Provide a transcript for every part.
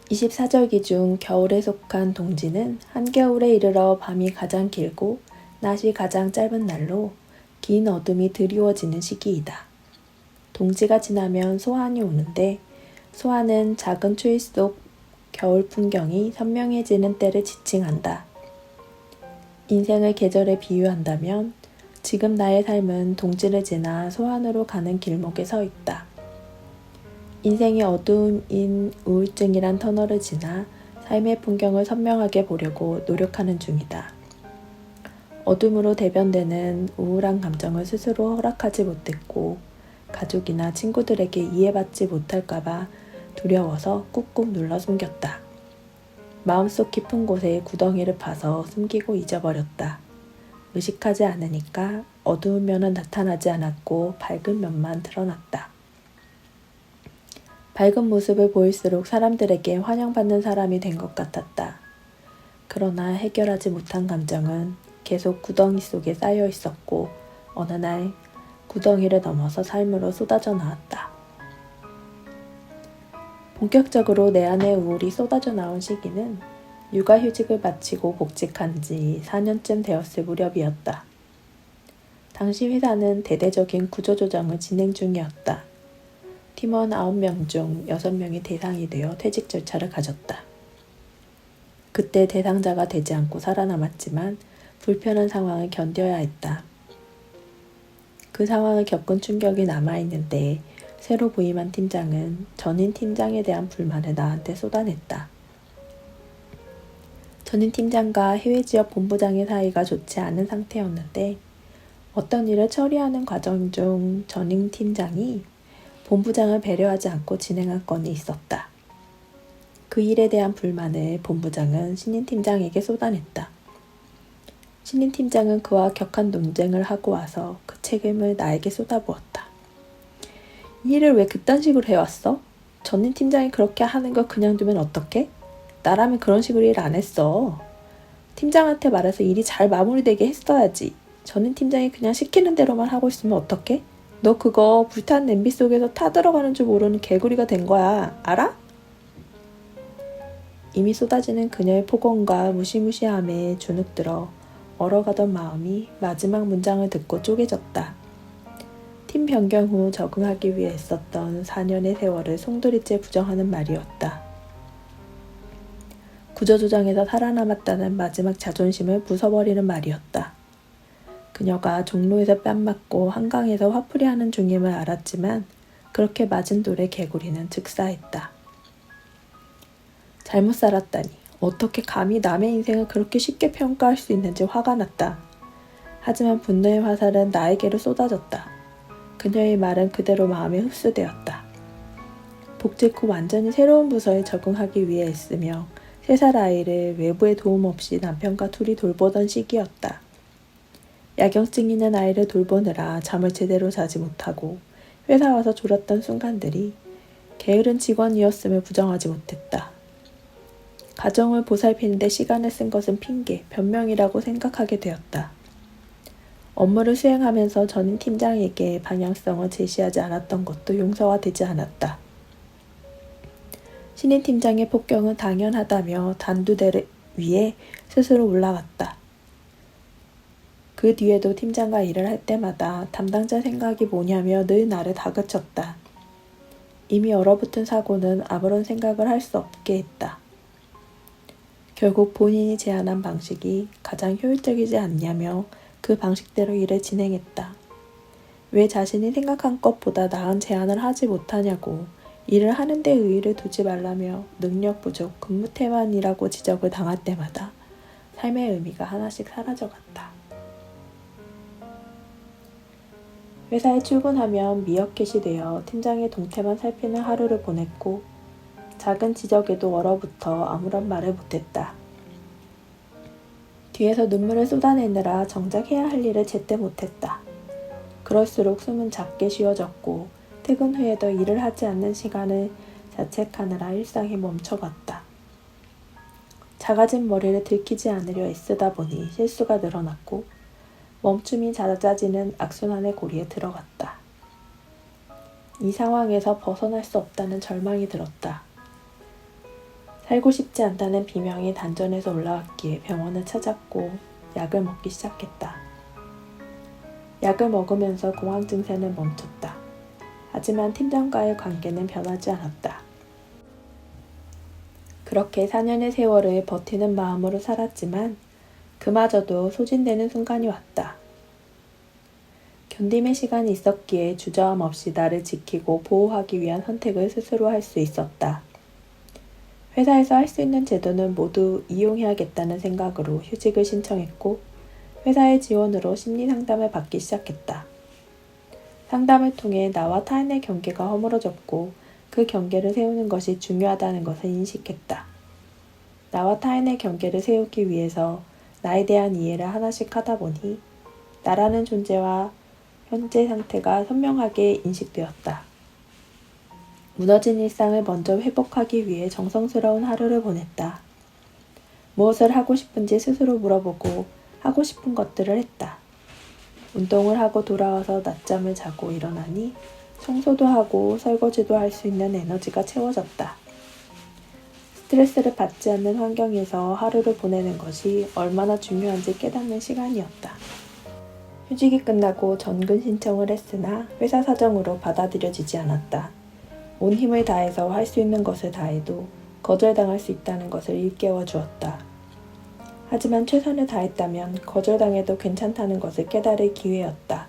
24절기 중 겨울에 속한 동지는 한겨울에 이르러 밤이 가장 길고 낮이 가장 짧은 날로 긴 어둠이 드리워지는 시기이다. 동지가 지나면 소환이 오는데 소환은 작은 추위 속 겨울 풍경이 선명해지는 때를 지칭한다. 인생을 계절에 비유한다면 지금 나의 삶은 동지를 지나 소환으로 가는 길목에 서 있다. 인생이 어두움인 우울증이란 터널을 지나 삶의 풍경을 선명하게 보려고 노력하는 중이다. 어둠으로 대변되는 우울한 감정을 스스로 허락하지 못했고 가족이나 친구들에게 이해받지 못할까봐 두려워서 꾹꾹 눌러 숨겼다. 마음속 깊은 곳에 구덩이를 파서 숨기고 잊어버렸다. 의식하지 않으니까 어두운 면은 나타나지 않았고 밝은 면만 드러났다. 밝은 모습을 보일수록 사람들에게 환영받는 사람이 된 것 같았다. 그러나 해결하지 못한 감정은 계속 구덩이 속에 쌓여 있었고 어느 날 구덩이를 넘어서 삶으로 쏟아져 나왔다. 본격적으로 내 안의 우울이 쏟아져 나온 시기는 육아휴직을 마치고 복직한 지 4년쯤 되었을 무렵이었다. 당시 회사는 대대적인 구조조정을 진행 중이었다. 팀원 9명 중 6명이 대상이 되어 퇴직 절차를 가졌다. 그때 대상자가 되지 않고 살아남았지만 불편한 상황을 견뎌야 했다. 그 상황을 겪은 충격이 남아있는데 새로 부임한 팀장은 전임 팀장에 대한 불만을 나한테 쏟아냈다. 전임 팀장과 해외 지역 본부장의 사이가 좋지 않은 상태였는데 어떤 일을 처리하는 과정 중 전임 팀장이 본부장을 배려하지 않고 진행한 건이 있었다. 그 일에 대한 불만을 본부장은 신임 팀장에게 쏟아냈다. 신임 팀장은 그와 격한 논쟁을 하고 와서 그 책임을 나에게 쏟아부었다. 이 일을 왜 그딴 식으로 해왔어? 전임 팀장이 그렇게 하는 거 그냥 두면 어떡해? 나라면 그런 식으로 일 안 했어. 팀장한테 말해서 일이 잘 마무리되게 했어야지. 전임 팀장이 그냥 시키는 대로만 하고 있으면 어떡해? 너 그거 불탄 냄비 속에서 타들어가는 줄 모르는 개구리가 된 거야. 알아? 이미 쏟아지는 그녀의 폭언과 무시무시함에 주눅들어 얼어가던 마음이 마지막 문장을 듣고 쪼개졌다. 팀 변경 후 적응하기 위해 애썼던 4년의 세월을 송두리째 부정하는 말이었다. 구조조정에서 살아남았다는 마지막 자존심을 부숴버리는 말이었다. 그녀가 종로에서 뺨 맞고 한강에서 화풀이하는 중임을 알았지만 그렇게 맞은 돌에 개구리는 즉사했다. 잘못 살았다니 어떻게 감히 남의 인생을 그렇게 쉽게 평가할 수 있는지 화가 났다. 하지만 분노의 화살은 나에게로 쏟아졌다. 그녀의 말은 그대로 마음에 흡수되었다. 복직 후 완전히 새로운 부서에 적응하기 위해 애쓰며 3살 아이를 외부의 도움 없이 남편과 둘이 돌보던 시기였다. 야경증 있는 아이를 돌보느라 잠을 제대로 자지 못하고 회사 와서 졸았던 순간들이 게으른 직원이었음을 부정하지 못했다. 가정을 보살피는데 시간을 쓴 것은 핑계, 변명이라고 생각하게 되었다. 업무를 수행하면서 전임 팀장에게 방향성을 제시하지 않았던 것도 용서가 되지 않았다. 신임 팀장의 폭격은 당연하다며 단두대 위에 스스로 올라갔다. 그 뒤에도 팀장과 일을 할 때마다 담당자 생각이 뭐냐며 늘 나를 다그쳤다. 이미 얼어붙은 사고는 아무런 생각을 할 수 없게 했다. 결국 본인이 제안한 방식이 가장 효율적이지 않냐며 그 방식대로 일을 진행했다. 왜 자신이 생각한 것보다 나은 제안을 하지 못하냐고 일을 하는 데 의의를 두지 말라며 능력 부족, 근무 태만이라고 지적을 당할 때마다 삶의 의미가 하나씩 사라져갔다. 회사에 출근하면 미어캣이 되어 팀장의 동태만 살피는 하루를 보냈고 작은 지적에도 얼어붙어 아무런 말을 못했다. 뒤에서 눈물을 쏟아내느라 정작 해야 할 일을 제때 못했다. 그럴수록 숨은 작게 쉬어졌고 퇴근 후에도 일을 하지 않는 시간을 자책하느라 일상이 멈춰갔다. 작아진 머리를 들키지 않으려 애쓰다 보니 실수가 늘어났고 멈춤이 잦아지는 악순환의 고리에 들어갔다. 이 상황에서 벗어날 수 없다는 절망이 들었다. 살고 싶지 않다는 비명이 단전에서 올라왔기에 병원을 찾았고 약을 먹기 시작했다. 약을 먹으면서 공황 증세는 멈췄다. 하지만 팀장과의 관계는 변하지 않았다. 그렇게 4년의 세월을 버티는 마음으로 살았지만 그마저도 소진되는 순간이 왔다. 견딤의 시간이 있었기에 주저함 없이 나를 지키고 보호하기 위한 선택을 스스로 할 수 있었다. 회사에서 할 수 있는 제도는 모두 이용해야겠다는 생각으로 휴직을 신청했고 회사의 지원으로 심리 상담을 받기 시작했다. 상담을 통해 나와 타인의 경계가 허물어졌고 그 경계를 세우는 것이 중요하다는 것을 인식했다. 나와 타인의 경계를 세우기 위해서 나에 대한 이해를 하나씩 하다 보니 나라는 존재와 현재 상태가 선명하게 인식되었다. 무너진 일상을 먼저 회복하기 위해 정성스러운 하루를 보냈다. 무엇을 하고 싶은지 스스로 물어보고 하고 싶은 것들을 했다. 운동을 하고 돌아와서 낮잠을 자고 일어나니 청소도 하고 설거지도 할 수 있는 에너지가 채워졌다. 스트레스를 받지 않는 환경에서 하루를 보내는 것이 얼마나 중요한지 깨닫는 시간이었다. 휴직이 끝나고 전근 신청을 했으나 회사 사정으로 받아들여지지 않았다. 온 힘을 다해서 할 수 있는 것을 다해도 거절당할 수 있다는 것을 일깨워 주었다. 하지만 최선을 다했다면 거절당해도 괜찮다는 것을 깨달을 기회였다.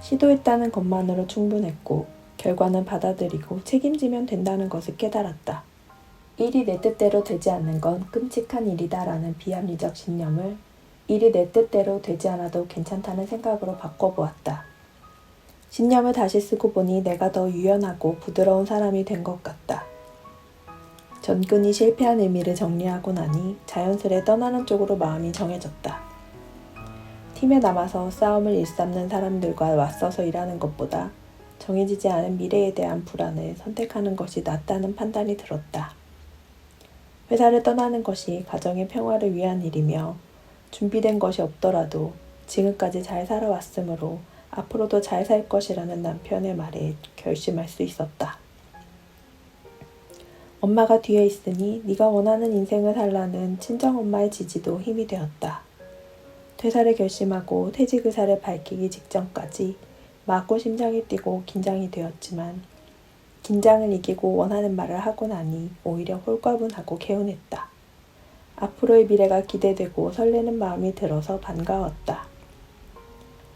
시도했다는 것만으로 충분했고 결과는 받아들이고 책임지면 된다는 것을 깨달았다. 일이 내 뜻대로 되지 않는 건 끔찍한 일이다라는 비합리적 신념을 일이 내 뜻대로 되지 않아도 괜찮다는 생각으로 바꿔보았다. 신념을 다시 쓰고 보니 내가 더 유연하고 부드러운 사람이 된 것 같다. 전근이 실패한 의미를 정리하고 나니 자연스레 떠나는 쪽으로 마음이 정해졌다. 팀에 남아서 싸움을 일삼는 사람들과 맞서서 일하는 것보다 정해지지 않은 미래에 대한 불안을 선택하는 것이 낫다는 판단이 들었다. 회사를 떠나는 것이 가정의 평화를 위한 일이며 준비된 것이 없더라도 지금까지 잘 살아왔으므로 앞으로도 잘 살 것이라는 남편의 말에 결심할 수 있었다. 엄마가 뒤에 있으니 네가 원하는 인생을 살라는 친정엄마의 지지도 힘이 되었다. 퇴사를 결심하고 퇴직 의사를 밝히기 직전까지 마구 심장이 뛰고 긴장이 되었지만 긴장을 이기고 원하는 말을 하고 나니 오히려 홀가분하고 개운했다. 앞으로의 미래가 기대되고 설레는 마음이 들어서 반가웠다.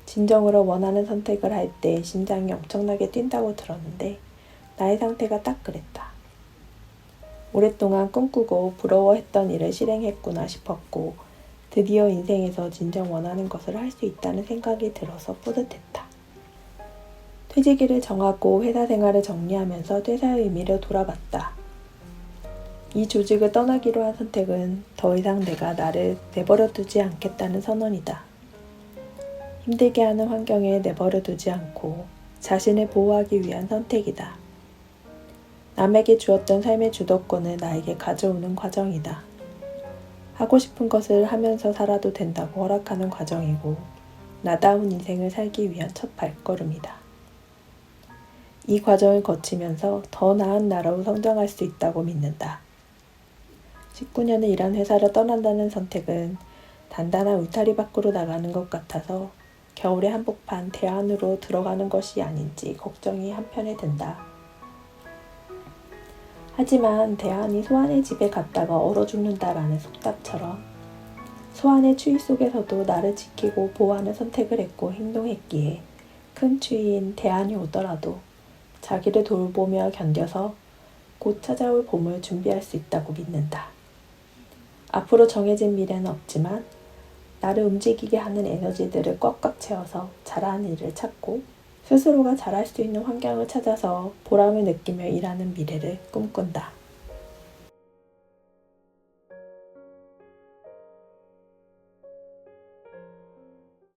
진정으로 원하는 선택을 할 때 심장이 엄청나게 뛴다고 들었는데 나의 상태가 딱 그랬다. 오랫동안 꿈꾸고 부러워했던 일을 실행했구나 싶었고 드디어 인생에서 진정 원하는 것을 할 수 있다는 생각이 들어서 뿌듯했다. 퇴직일을 정하고 회사 생활을 정리하면서 퇴사의 의미를 돌아봤다. 이 조직을 떠나기로 한 선택은 더 이상 내가 나를 내버려 두지 않겠다는 선언이다. 힘들게 하는 환경에 내버려 두지 않고 자신을 보호하기 위한 선택이다. 남에게 주었던 삶의 주도권을 나에게 가져오는 과정이다. 하고 싶은 것을 하면서 살아도 된다고 허락하는 과정이고 나다운 인생을 살기 위한 첫 발걸음이다. 이 과정을 거치면서 더 나은 나로 성장할 수 있다고 믿는다. 19년을 일한 회사를 떠난다는 선택은 단단한 울타리 밖으로 나가는 것 같아서 겨울의 한복판 대안으로 들어가는 것이 아닌지 걱정이 한편에 든다. 하지만 대안이 소환의 집에 갔다가 얼어 죽는다라는 속담처럼 소환의 추위 속에서도 나를 지키고 보호하는 선택을 했고 행동했기에 큰 추위인 대안이 오더라도 자기를 돌보며 견뎌서 곧 찾아올 봄을 준비할 수 있다고 믿는다. 앞으로 정해진 미래는 없지만 나를 움직이게 하는 에너지들을 꽉꽉 채워서 잘하는 일을 찾고 스스로가 잘할 수 있는 환경을 찾아서 보람을 느끼며 일하는 미래를 꿈꾼다.